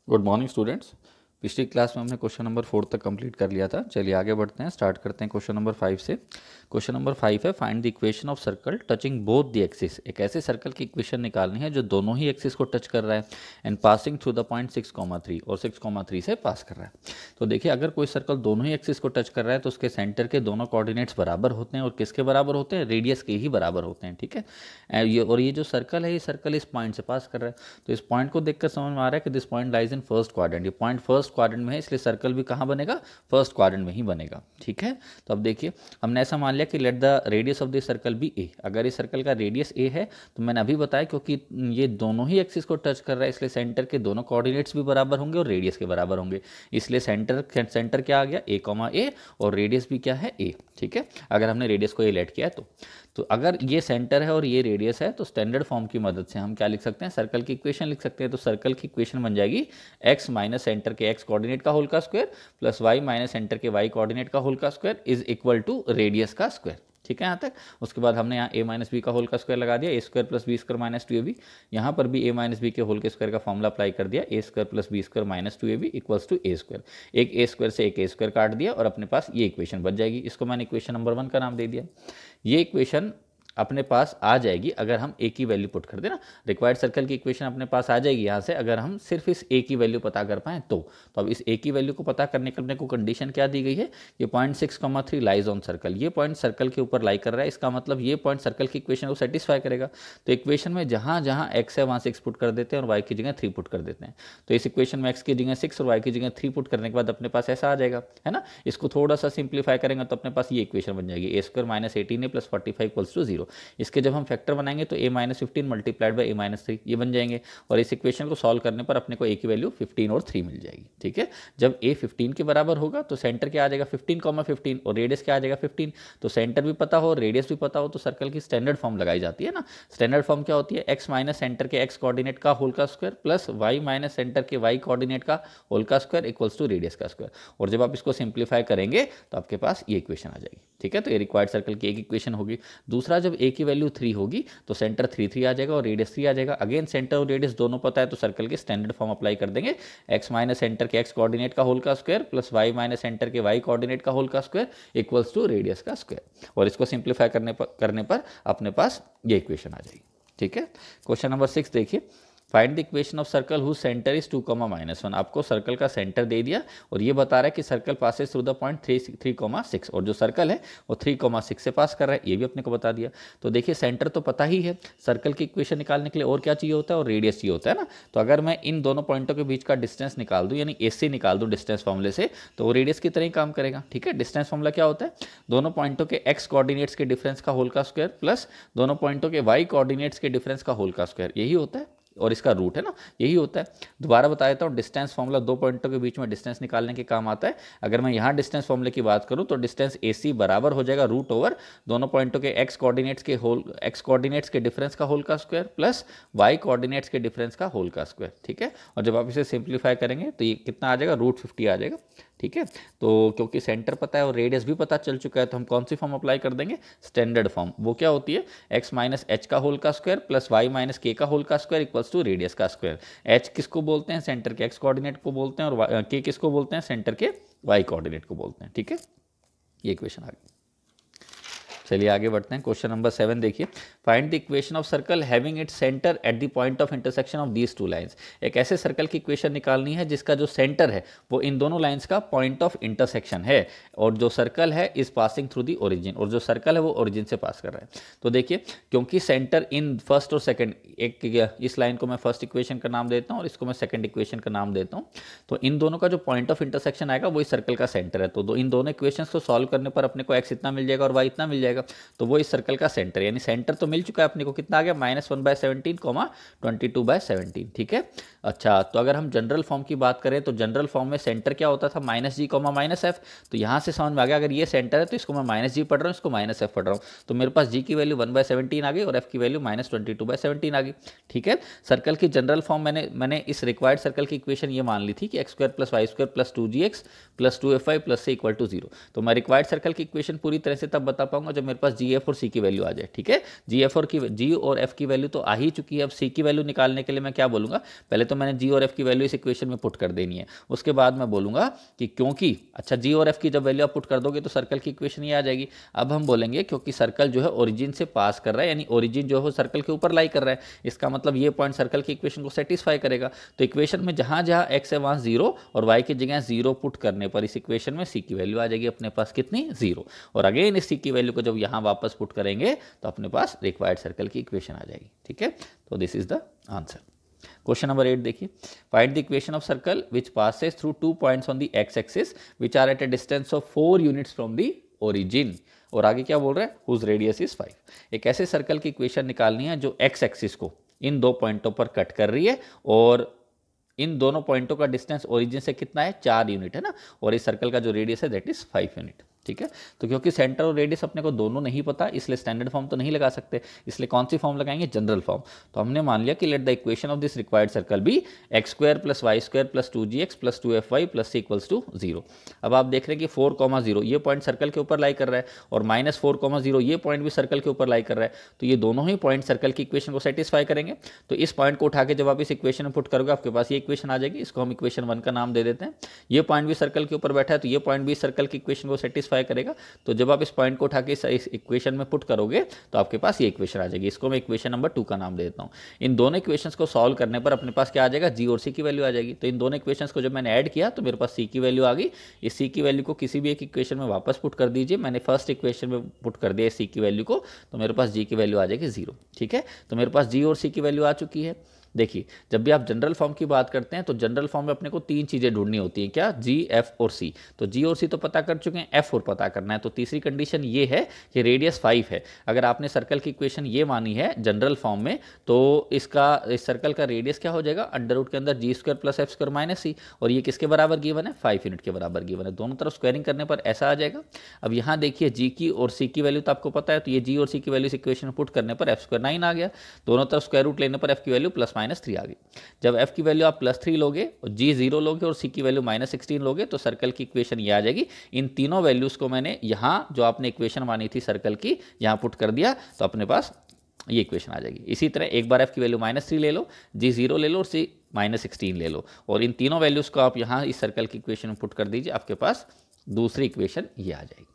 Good morning students. पिछली class में हमने क्वेश्चन नंबर 4 तक कंप्लीट कर लिया था। चलिए आगे बढ़ते हैं, स्टार्ट करते हैं क्वेश्चन नंबर 5 से। क्वेश्चन नंबर 5 है find the equation of circle touching both the axis. एक ऐसे सर्कल की इक्वेशन निकालनी है जो दोनों ही एक्सिस को टच कर रहा है and passing through the point 6,3 और 6,3 से पास कर रहा है। तो देखिए, अगर कोई सर्कल दोनों ही एक्सिस को टच कर रहा है तो उसके सेंटर के दोनों कोऑर्डिनेट्स बराबर होते हैं। और किसके बराबर होते हैं? रेडियस के ही बराबर होते हैं। ठीक है, और ये जो सर्कल है, ये सर्कल इस पॉइंट से पास कर रहा है। तो इस पॉइंट को देखकर समझ में आ रहा है कि this point lies in first quadrant. ये पॉइंट फर्स्ट क्वाड्रेंट में है, इसलिए सर्कल भी कहाँ बनेगा? फर्स्ट क्वाड्रेंट में ही बनेगा। ठीक है, तो अब देखिए, हमने ऐसा मान लिया कि let the radius of this circle be A. अगर इस सर्कल का रेडियस ए है तो मैंने अभी बताया क्योंकि ये दोनों ही एक्सिस को टच कर रहा है, इसलिए सेंटर के दोनों कोऑर्डिनेट्स भी बराबर होंगे और रेडियस के बराबर होंगे। इसलिए सेंटर क्या आ गया? ए, और रेडियस भी क्या है? ए। ठीक है, अगर हमने रेडियस को ए लेट किया है तो अगर ये सेंटर है और ये रेडियस है तो स्टैंडर्ड फॉर्म की मदद से हम क्या लिख सकते हैं? सर्कल की इक्वेशन लिख सकते हैं। तो सर्कल की इक्वेशन बन जाएगी x माइनस सेंटर के x कोऑर्डिनेट का होल का square plus y minus center के y कोऑर्डिनेट का होल का square is equal to radius का स्क्वायर। ठीक है यहाँ तक। उसके बाद हमने यहाँ a माइनस बी का होल का स्क्वायर लगा दिया, A square plus B square minus 2ab। यहाँ पर भी a माइनस बी के होल के स्क्वायर का फॉर्मूला अप्लाई कर दिया, A square plus B square minus 2ab equals to A square. एक ए स्क्वायर से एक ए स्क्वायर काट दिया और अपने पास ये इक्वेशन बच जाएगी। इसको मैंने इक्वेशन नंबर 1 का नाम दे दिया। ये इक्वेशन अपने पास आ जाएगी अगर हम ए की वैल्यू पुट कर दें ना। रिक्वायर्ड सर्कल की इक्वेशन अपने पास आ जाएगी यहाँ से अगर हम सिर्फ इस ए की वैल्यू पता कर पाएँ तो अब इस ए की वैल्यू को पता करने के अपने को कंडीशन क्या दी गई है? ये पॉइंट 6,3 लाइज ऑन सर्कल। ये पॉइंट सर्कल के ऊपर लाई कर रहा है, इसका मतलब ये पॉइंट सर्कल की इक्वेशन को सेटिस्फाई करेगा। तो इक्वेशन में जहाँ जहाँ एक्स है वहाँ 6 पुट कर देते हैं और वाई की जगह 3 पुट कर देते हैं। तो इस इक्वेशन में एक्स की जगह 6 और वाई की जगह 3 पुट करने के बाद अपने पास ऐसा आ जाएगा, है ना। इसको थोड़ा सा सिंप्लीफाई करेंगे तो अपने पास ये इक्वेशन बन जाएगी, A square minus 18 plus 45 equals to 0। इसके जब हम फैक्टर बनाएंगे तो a minus 15 multiplied by a minus 3 ये बन जाएंगे। और इस इक्वेशन को सॉल्व करने पर अपने को a की वैल्यू 15 और 3 मिल जाएगी। ठीक है, जब a 15 के बराबर होगा तो सेंटर क्या आ जाएगा? 15,15 और रेडियस क्या आ जाएगा? 15। तो सेंटर भी पता हो, रेडियस भी पता हो, तो सर्कल की स्टैंडर्ड फॉर्म लगाई जाती है ना। स्टैंडर्ड फॉर्म क्या होती है? x माइनस सेंटर के x कोऑर्डिनेट का होल का square plus y minus center के y कोऑर्डिनेट का होल का स्क्वायर इक्वल्स टू रेडियस का स्क्वायर। और जब आप इसको सिंप्लीफाई करेंगे तो आपके पास ये इक्वेशन आ जाएगी। ठीक है, तो ये रिक्वायर्ड सर्कल की एक इक्वेशन होगी। दूसरा, जब a की वैल्यू 3 होगी तो सेंटर 3 आ जाएगा और रेडियस 3 आ जाएगा। अगेन सेंटर और रेडियस दोनों पता है तो सर्कल के स्टैंडर्ड फॉर्म अप्लाई कर देंगे, x माइनस सेंटर के x कोऑर्डिनेट का होल का square plus y minus center के y कोऑर्डिनेट का होल का स्क्वायर इक्वल्स टू रेडियस का स्क्वायर। और इसको सिंप्लीफाई करने पर अपने पास ये इक्वेशन आ जाएगी। ठीक है, क्वेश्चन नंबर 6 देखिए, find the equation of circle whose centre is 2,-1। आपको सर्कल का सेंटर दे दिया और ये बता रहा है कि circle passes through the point 3,6 और जो सर्कल है वो 3,6 से पास कर रहा है, ये भी अपने को बता दिया। तो देखिए, सेंटर तो पता ही है, सर्कल की इक्वेशन निकालने के लिए और क्या चाहिए होता है? और रेडियस चाहिए होता है ना। तो अगर मैं इन दोनों पॉइंटों के बीच का डिस्टेंस निकाल दूँ, यानी AC निकाल दूँ डिस्टेंस फॉर्मूले से, तो वो रेडियस की तरह ही काम करेगा। ठीक है, डिस्टेंस फॉर्मूला क्या होता है? दोनों पॉइंटों के x कोऑर्डिनेट्स के डिफरेंस का होल का स्क्वायर प्लस दोनों पॉइंटों के y कोऑर्डिनेट्स के डिफरेंस का होल का स्क्वायर, यही होता है। और इसका रूट है ना, यही होता है। दोबारा बता देता हूँ, डिस्टेंस फॉर्मूला दो पॉइंटों के बीच में डिस्टेंस निकालने के काम आता है। अगर मैं यहाँ डिस्टेंस फॉर्मूले की बात करूँ तो डिस्टेंस AC बराबर हो जाएगा रूट ओवर दोनों पॉइंटों के x कोऑर्डिनेट्स के डिफरेंस का होल का स्क्वायर प्लस y कोऑर्डिनेट्स के डिफरेंस का होल का स्क्वायर। ठीक है, और जब आप इसे सिंप्लीफाई करेंगे तो ये कितना आ जाएगा? √50 आ जाएगा। ठीक है, तो क्योंकि सेंटर पता है और रेडियस भी पता चल चुका है तो हम कौन सी फॉर्म अप्लाई कर देंगे? Standard form. वो क्या होती है? x माइनस एच का होल का स्क्वायर प्लस y माइनस के का होल का स्क्वायर इक्वल्स टू रेडियस का स्क्वायर। h किसको बोलते हैं? सेंटर के x कोऑर्डिनेट को बोलते हैं, और k किसको बोलते हैं? सेंटर के y कोऑर्डिनेट को बोलते हैं। ठीक है, ये इक्वेशन आ गई। चलिए आगे बढ़ते हैं, क्वेश्चन नंबर 7 देखिए, find the equation of circle having its centre at the point of intersection of these two lines. एक ऐसे सर्कल की इक्वेशन निकालनी है जिसका जो सेंटर है वो इन दोनों लाइंस का पॉइंट ऑफ इंटरसेक्शन है, और जो सर्कल है is passing through the origin, और जो सर्कल है वो ओरिजिन से पास कर रहा है। तो देखिए, क्योंकि सेंटर इन फर्स्ट और सेकंड, एक इस लाइन को मैं फर्स्ट इक्वेशन का नाम देता हूँ और इसको मैं सेकंड इक्वेशन का नाम देता हूँ, तो इन दोनों का जो पॉइंट ऑफ इंटरसेक्शन आएगा वही सर्कल का सेंटर है। तो इन दोनों इक्वेशंस को सॉल्व करने पर अपने को x इतना मिल जाएगा और y इतना मिल जाएगा। तो वो इस सर्कल का सेंटर, यानी सेंटर तो मिल चुका है अपने को, कितना आ गया? -1/17, 22/17। ठीक है, अच्छा, तो अगर हम जनरल फॉर्म की बात करें तो जनरल फॉर्म में सेंटर क्या होता था? -g, -f। तो यहाँ से समझ में आ गया, अगर ये सेंटर है तो इसको मैं -g पढ़ रहा हूँ, इसको -f पढ़ रहा हूँ, तो मेरे पास g की वैल्यू 1/17 आ गई और f की वैल्यू -22/17 आ गई। ठीक है, सर्कल की जनरल फॉर्म मैंने इस रिक्वायर्ड सर्कल की इक्वेशन ये मान ली थी कि x² + y² + 2gx + 2fy + c = 0। तो मैं रिक्वायर्ड सर्कल की इक्वेशन पूरी तरह से तब बता पाऊंगा जब मेरे पास जी एफ और सी की वैल्यू आ जाए। ठीक है, जी और एफ की वैल्यू तो आ ही चुकी है। अब सी की वैल्यू निकालने के लिए मैं क्या बोलूँगा, पहले तो मैंने जी और एफ की वैल्यू इस इक्वेशन में पुट कर देनी है। उसके बाद मैं बोलूँगा कि क्योंकि अच्छा जी और एफ की जब वैल्यू आप पुट कर दोगे तो सर्कल की इक्वेशन ये आ जाएगी। अब हम बोलेंगे क्योंकि सर्कल जो है ओरिजिन से पास कर रहा है, यानी ओरिजिन जो है सर्कल के ऊपर लाई कर रहा है, इसका मतलब ये पॉइंट सर्कल की इक्वेशन को सेटिस्फाई करेगा। तो इक्वेशन में जहां जहां एक्स है वहां 0 और वाई की जगह 0 पुट करने पर इस इक्वेशन में सी की वैल्यू आ जाएगी अपने पास कितनी, 0। और अगेन इस सी की वैल्यू को जब यहां वापस पुट करेंगे तो अपने पास रिक्वायर्ड सर्कल की इक्वेशन आ जाएगी। ठीक है, तो this is the answer. Question number 8 देखिए, find the equation of circle which passes through 2 points on the x axis which are at a distance of 4 units from the origin. और आगे क्या बोल रहा है, हुज रेडियस इज 5। एक ऐसे circle की इक्वेशन निकालनी है जो एक्स एक्सिस को इन 2 पॉइंटों पर कट कर रही है और इन दोनों पॉइंटों का डिस्टेंस ओरिजिन से कितना है, 4 यूनिट है ना, और इस सर्कल का जो रेडियस है दैट इज 5 यूनिट। ठीक है, तो क्योंकि सेंटर और रेडियस अपने को दोनों नहीं पता, इसलिए स्टैंडर्ड फॉर्म तो नहीं लगा सकते, इसलिए कौन सी फॉर्म लगाएंगे, जनरल फॉर्म। तो हमने मान लिया कि let the equation of this required circle be x square plus y square plus 2gx plus 2fy plus c equals to 0। अब आप देख रहे हैं कि 4,0 ये पॉइंट सर्कल के ऊपर लाई कर रहा है और -4,0 ये पॉइंट भी सर्कल के ऊपर लाई कर रहा है, तो ये दोनों ही पॉइंट सर्कल की इक्वेशन को सेटिस्फाई करेंगे। तो इस पॉइंट को उठा के जब आप इस इक्वेशन में पुट करोगे आपके पास ये इक्वेशन आ जाएगी, इसको हम इक्वेशन 1 का नाम दे देते हैं। ये पॉइंट भी सर्कल के ऊपर बैठा है तो ये पॉइंट भी सर्कल की इक्वेशन को सेटिस्फाई करेगा। तो जब आप इस पॉइंट को उठा के इस इक्वेशन में पुट करोगे तो आपके पास ये इक्वेशन आ जाएगी, इसको मैं इक्वेशन नंबर 2 का नाम दे देता हूँ। इन दोनों इक्वेशंस को सॉल्व करने पर अपने पास क्या आ जाएगा, जी और सी की वैल्यू आ जाएगी। तो इन दोनों इक्वेशंस को जब मैंने ऐड किया तो मेरे पास सी की वैल्यू आ गई। इस सी की वैल्यू को किसी भी एक इक्वेशन में वापस पुट कर दीजिए, मैंने फर्स्ट इक्वेशन में पुट कर दिया सी की वैल्यू को, तो मेरे पास जी की वैल्यू आ जाएगी 0। ठीक है, तो मेरे पास जी और सी की वैल्यू आ चुकी है। देखिए, जब भी आप जनरल फॉर्म की बात करते हैं तो जनरल फॉर्म में अपने को 3 चीज़ें ढूंढनी होती हैं, क्या, जी, एफ और सी। तो जी और सी तो पता कर चुके हैं, एफ और पता करना है। तो तीसरी कंडीशन ये है कि रेडियस 5 है। अगर आपने सर्कल की इक्वेशन ये मानी है जनरल फॉर्म में तो इस सर्कल का रेडियस क्या हो जाएगा, अंडर रूट के अंदर G square plus F square minus C, और ये किसके बराबर गिवन है, 5 यूनिट के बराबर गिवन है। दोनों तरफ स्क्वायरिंग करने पर ऐसा आ जाएगा। अब यहाँ देखिए जी की और सी की वैल्यू तो आपको पता है, तो ये जी और सी की वैल्यू इस इक्वेशन में पुट करने पर एफ स्क्वायर 9 आ गया। दोनों तरफ स्क्वायर रूट लेने पर एफ की वैल्यू +-3 आ गई। जब f की वैल्यू आप +3 लोगे और g 0 लोगे और c की वैल्यू -16 लोगे तो सर्कल की इक्वेशन ये आ जाएगी। इन तीनों वैल्यूज को मैंने यहाँ जो आपने इक्वेशन मानी थी सर्कल की यहाँ पुट कर दिया तो अपने पास ये इक्वेशन आ जाएगी। इसी तरह एक बार f की वैल्यू -3 ले लो, g 0 ले लो और c -16 ले लो, और इन तीनों वैल्यूज को आप यहाँ इस सर्कल की इक्वेशन में पुट कर दीजिए, आपके पास दूसरी इक्वेशन ये आ जाएगी।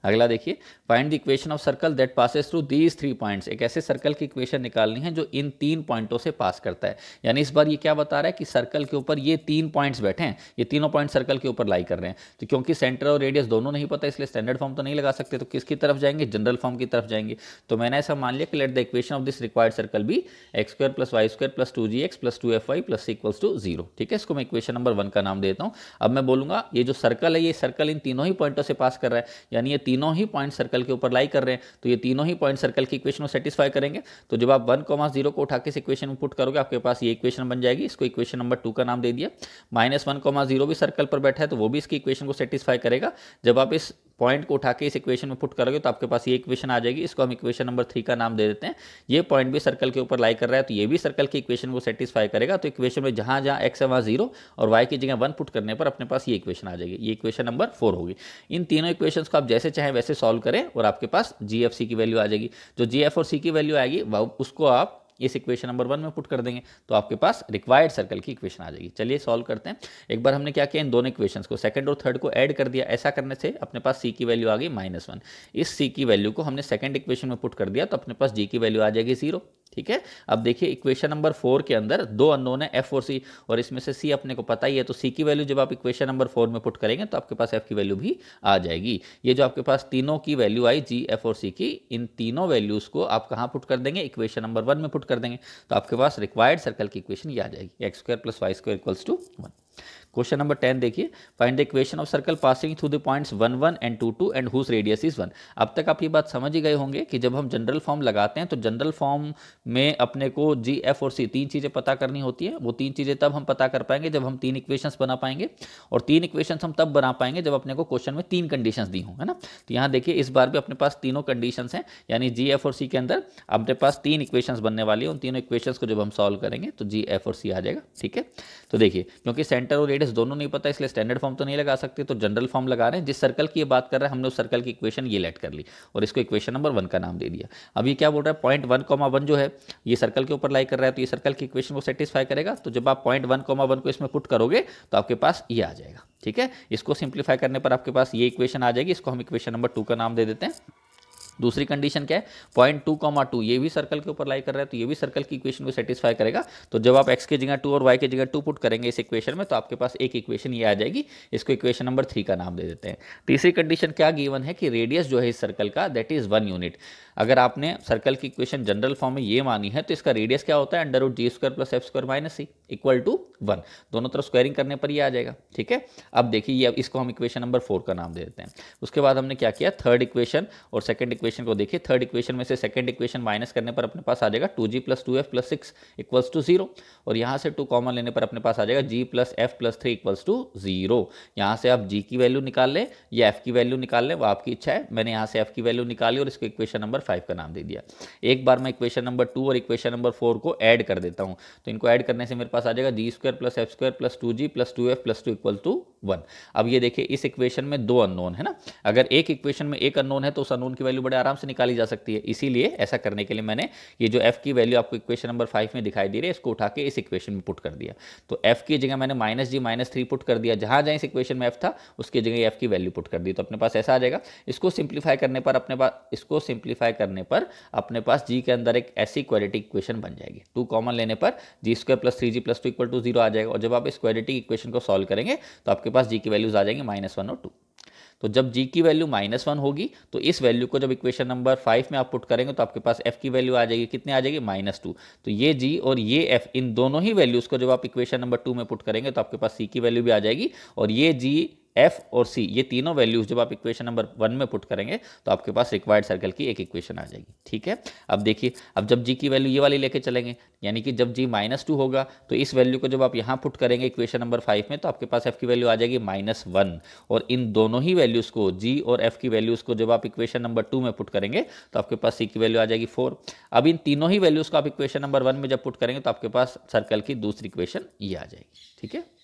अगला देखिए, find the equation of circle that passes through these 3 points. एक ऐसे सर्कल की इक्वेशन निकालनी है जो इन 3 पॉइंटों से पास करता है। यानी इस बार ये क्या बता रहा है कि सर्कल के ऊपर ये 3 पॉइंट्स बैठे हैं, ये तीनों पॉइंट सर्कल के ऊपर लाई कर रहे हैं। तो क्योंकि सेंटर और रेडियस दोनों नहीं पता इसलिए स्टैंडर्ड फॉर्म तो नहीं लगा सकते, तो किसकी तरफ जाएंगे, जनरल फॉर्म की तरफ जाएंगे। तो मैंने ऐसा मान लिया कि let the equation of this required circle be x square plus y square plus 2gx plus 2fy plus c equals to 0। ठीक है, इसको मैं इक्वेशन नंबर 1 का नाम देता हूँ। अब मैं बोलूंगा ये जो सर्कल है ये सर्कल इन तीनों ही पॉइंटों से पास कर रहा है, यानी ये तीनों ही पॉइंट सर्कल के ऊपर लाई कर रहे हैं, तो ये तीनों ही पॉइंट सर्कल की इक्वेशन को सेटिस्फाई करेंगे। तो जब आप 1,0 को उठा के इस इक्वेशन में पुट करोगे आपके पास ये इक्वेशन बन जाएगी, इसको इक्वेशन नंबर 2 का नाम दे दिया। -1,0 भी सर्कल पर बैठा है तो वो भी इसकी इक्वेशन को सेटिस्फाई करेगा। जब आप इस पॉइंट को उठा के इस इक्वेशन में पुट करोगे तो आपके पास ये इक्वेशन आ जाएगी, इसको हम इक्वेशन नंबर 3 का नाम दे देते हैं। ये पॉइंट भी सर्कल के ऊपर लाई कर रहा है तो ये भी सर्कल की इक्वेशन को सेटिस्फाई करेगा। तो इक्वेशन में जहां जहां x है वहां 0 और y की जगह 1 पुट करने पर अपने पास ये इक्वेशन आ जाएगी। ये इक्वेशन नंबर 4 होगी। इन तीनों इक्वेशंस को आप जैसे चाहें वैसे सॉल्व करें और आपके पास जी एफ सी की वैल्यू आ जाएगी। जो जी एफ और सी की वैल्यू आएगी उसको आप इस इक्वेशन नंबर 1 में पुट कर देंगे तो आपके पास रिक्वायर्ड सर्कल की इक्वेशन आ जाएगी। चलिए सॉल्व करते हैं। एक बार हमने क्या किया, इन दोनों इक्वेशंस को सेकंड और थर्ड को ऐड कर दिया। ऐसा करने से अपने पास सी की वैल्यू आ गई -1। इस सी की वैल्यू को हमने सेकंड इक्वेशन में पुट कर दिया तो अपने पास जी की वैल्यू आ जाएगी 0। ठीक है, अब देखिए इक्वेशन नंबर 4 के अंदर 2 अननोन है एफ और सी, और इसमें से सी अपने को पता ही है, तो सी की वैल्यू जब आप इक्वेशन नंबर 4 में पुट करेंगे तो आपके पास एफ की वैल्यू भी आ जाएगी। ये जो आपके पास तीनों की वैल्यू आई जी एफ और सी की, इन तीनों वैल्यूज को आप कहाँ पुट कर देंगे, इक्वेशन नंबर 1 में पुट कर देंगे तो आपके पास रिक्वायर्ड सर्कल की इक्वेशन ये आ जाएगी, x square plus y square equals to 1। Question number 10 देखिए, find the equation of circle passing through the points 1 1 and 2 2 and whose radius is 1। अब तक आप ये बात समझ ही गए होंगे कि जब हम जनरल फॉर्म लगाते हैं तो जनरल फॉर्म में अपने को जी एफ और सी 3 चीज़ें पता करनी होती है। वो 3 चीज़ें तब हम पता कर पाएंगे जब हम 3 इक्वेशंस बना पाएंगे, और 3 इक्वेशंस हम तब बना पाएंगे जब अपने को क्वेश्चन में 3 कंडीशंस दी हों, है ना। तो यहाँ देखिए इस बार भी अपने पास तीनों कंडीशंस हैं, यानी जी एफ और सी के अंदर अपने पास 3 इक्वेशंस बनने वाली है। उन तीनों इक्वेशंस को जब हम सॉल्व करेंगे तो जी एफ और सी आ जाएगा। ठीक है, तो देखिए क्योंकि सेंटर सेंटर और रेडियस दोनों नहीं पता, इसलिए स्टैंडर्ड फॉर्म तो नहीं लगा सकते, तो जनरल फॉर्म लगा रहे हैं। जिस सर्कल की ये बात कर रहे हैं हमने उस सर्कल की इक्वेशन ये लेट कर ली और इसको इक्वेशन नंबर 1 का नाम दे दिया। अब ये क्या बोल रहा है, पॉइंट 1,1 जो है ये सर्कल के ऊपर लाई कर रहा है, तो ये सर्कल की इक्वेशन को सेटिस्फाई करेगा। तो जब आप पॉइंट 1,1 को इसमें पुट करोगे तो आपके पास ये आ जाएगा। ठीक है, इसको सिंप्लीफाई करने पर आपके पास ये इक्वेशन आ जाएगी, इसको हम इक्वेशन नंबर 2 का नाम दे देते हैं। दूसरी कंडीशन क्या है, पॉइंट 2,2 ये भी सर्कल के ऊपर लाई कर रहा है, तो ये भी सर्कल की इक्वेशन को सेटिस्फाई करेगा। तो जब आप x की जगह 2 और y की जगह 2 पुट करेंगे इस इक्वेशन में, तो आपके पास एक इक्वेशन ये आ जाएगी, इसको इक्वेशन नंबर 3 का नाम दे देते हैं। तीसरी कंडीशन क्या गिवन है कि रेडियस जो है इस सर्कल का दैट इज 1 यूनिट। अगर आपने सर्कल की इक्वेशन जनरल फॉर्म में ये मानी है तो इसका रेडियस क्या होता है, √g² + f² - c = 1। दोनों तरफ स्क्वायरिंग करने पर ये आ जाएगा। ठीक है, अब देखिए ये इसको हम इक्वेशन नंबर 4 का नाम दे देते हैं। उसके बाद हमने क्या किया, थर्ड इक्वेशन और सेकंड इक्वेशन को देखिए। थर्ड इक्वेशन में से सेकंड इक्वेशन माइनस करने पर अपने पास आ जाएगा 2g + 2f + 6 = 0 और यहाँ से 2 कॉमन लेने पर अपने पास आ जाएगा g + f + 3 = 0। यहाँ से आप g की वैल्यू निकाल लें या f की वैल्यू निकाल लें, वो आपकी इच्छा है। मैंने यहाँ से f की वैल्यू निकाली और इसको इक्वेशन नंबर 5 का नाम दे दिया। एक बार मैं इक्वेशन नंबर 2 और इक्वेशन नंबर 4 को ऐड कर देता हूँ, तो इनको ऐड करने से मेरे पास आ जाएगा g² + f² + 2g + 2f + 2 = 1। अब ये देखिए इस इक्वेशन में 2 अननोन है ना, अगर एक इक्वेशन में एक अननोन है तो उस अननोन की वैल्यू बड़े आराम से निकाली जा सकती है। इसीलिए ऐसा करने के लिए मैंने ये जो f की वैल्यू आपको इक्वेशन नंबर 5 में दिखाई दे रही है इसको उठा के इस इक्वेशन में पुट कर दिया। तो f की जगह मैंने -g -3 पुट कर दिया, जहां जहां इस इक्वेशन में f था उसकी जगह f की वैल्यू पुट कर दी, तो अपने पास ऐसा आ जाएगा। इसको सिंप्लीफाई करने पर अपने पास g के अंदर एक ऐसी क्वाड्रेटिक इक्वेशन बन जाएगी। 2 कॉमन लेने पर g² + 3g + 2 = 0 आ जाएगा और जब आप इस क्वाड्रेटिक इक्वेशन को सॉल्व करेंगे तो आपके पास g की वैल्यूज आ जाएंगी -1 और 2। तो जब g की वैल्यू -1 होगी तो इस वैल्यू को जब इक्वेशन नंबर 5 में आप पुट करेंगे तो आपके पास f की वैल्यू आ जाएगी, कितनी आ जाएगी, -2। तो ये g और ये f इन दोनों ही वैल्यूज को जब आप इक्वेशन नंबर 2 में पुट करेंगे तो आपके पास c की वैल्यू भी आ जाएगी और ये g f और c ये तीनों वैल्यूज जब आप इक्वेशन नंबर 1 में पुट करेंगे तो आपके पास रिक्वायर्ड सर्कल की एक इक्वेशन आ जाएगी। ठीक है, अब देखिए अब जब g की वैल्यू ये वाली लेके चलेंगे, यानी कि जब g -2 होगा तो इस वैल्यू को जब आप यहाँ पुट करेंगे इक्वेशन नंबर 5 में तो आपके पास f की वैल्यू आ जाएगी -1 और इन दोनों ही वैल्यूज को g और f की वैल्यूज को जब आप इक्वेशन नंबर 2 में पुट करेंगे तो आपके पास c की वैल्यू आ जाएगी 4। अब इन तीनों ही वैल्यूज को आप इक्वेशन नंबर 1 में जब पुट करेंगे तो आपके पास सर्कल की दूसरी इक्वेशन ये आ जाएगी। ठीक है।